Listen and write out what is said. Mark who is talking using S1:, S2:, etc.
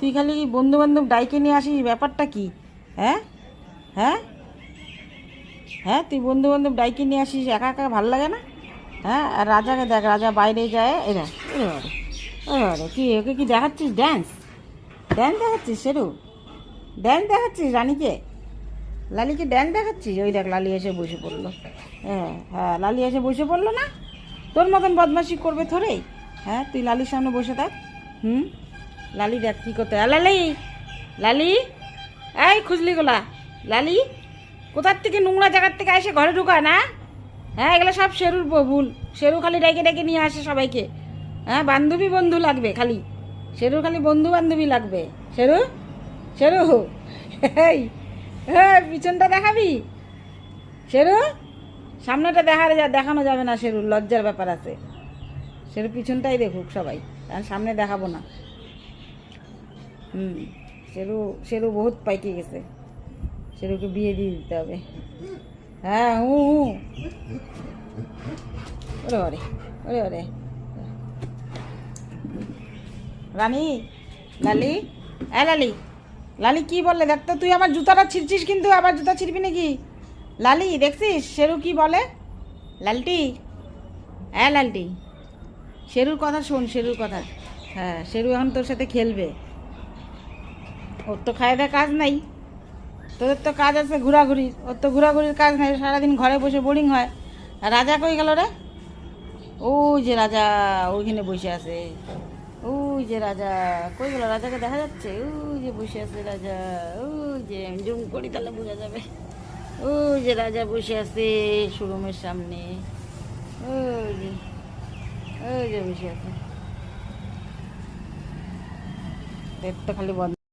S1: তুই খালি বন্ধু বান্ধব ডাইকে নিয়ে আসিস, ব্যাপারটা কি? হ্যাঁ হ্যাঁ হ্যাঁ, তুই বন্ধু বান্ধব ডাইকে নিয়ে আসিস, একা একা ভাল লাগে না? হ্যাঁ, আর রাজাকে দেখ, রাজা বাইরে যায়, এরা এরে বারে, ওরে বারে, কি ওকে কি দেখাচ্ছিস? ড্যান্স ড্যান্স দেখাচ্ছিস শেরু? ড্যান্স দেখাচ্ছিস রানীকে, লালিকে ড্যান্স দেখাচ্ছিস? ওই দেখ লালি এসে বসে পড়লো। হ্যাঁ হ্যাঁ, লালি এসে বসে পড়লো না? তোর মতন বদমাশি করবে থোড়েই। হ্যাঁ, তুই লালির সামনে বসে থাক। হুম, লালি দেখ কী করতে। লালি, লালি, এই খুজলি গোলা, লালি কোথার থেকে নোংরা জায়গার থেকে এসে ঘরে ঢুকায় না? হ্যাঁ, এগুলো সব শেরুর ভুল। শেরু খালি ডেকে ডেকে নিয়ে আসে সবাইকে। হ্যাঁ, বান্ধবী বন্ধু লাগবে খালি, শেরুর খালি বন্ধু বান্ধবী লাগবে। শেরু, শেরু, এই হ্যাঁ, পিছনটা দেখাবি শেরু? সামনেটা দেখানো যাবে না শেরুর, লজ্জার ব্যাপার আছে। শেরু পিছনটাই দেখুক সবাই, কারণ সামনে দেখাবো না। হুম, শেরু শেরু বহুত পাইকে গেছে, শেরুকে বিয়ে দিয়ে দিতে হবে। হ্যাঁ, হু হু, ওরে ওরে, ওরে ওরে, রানী, লালি, লালি, লালি কি বললে দেখ তো? তুই আমার জুতাটা ছিঁড়ছিস কিন্তু, আবার জুতা ছিঁড়বি নাকি? লালি দেখছিস শেরু কি বলে? লালটি, লালটি, শেরুর কথা শোন, শেরুর কথা। হ্যাঁ, শেরু এখন তোর সাথে খেলবে। ওর তো খায় দেয় কাজ নাই, তোদের তো কাজ আছে ঘোরাঘুরি, ওর তো ঘোরাঘুরির কাজ নাই, সারাদিন ঘরে বসে বোরিং হয়। আর রাজা কই গেল রে? ওই যে রাজা ওইখানে বসে আছে, ওই যে রাজা কই গেল? রাজাকে দেখা যাচ্ছে, ওই যে বসে আছে রাজা, ওই যে জুম করি তাহলে বোঝা যাবে। ওই যে রাজা বসে আছে শোরুমের সামনে, ওই যে, ওই যে বসে আছে। পেট তো খালি বন্ধ।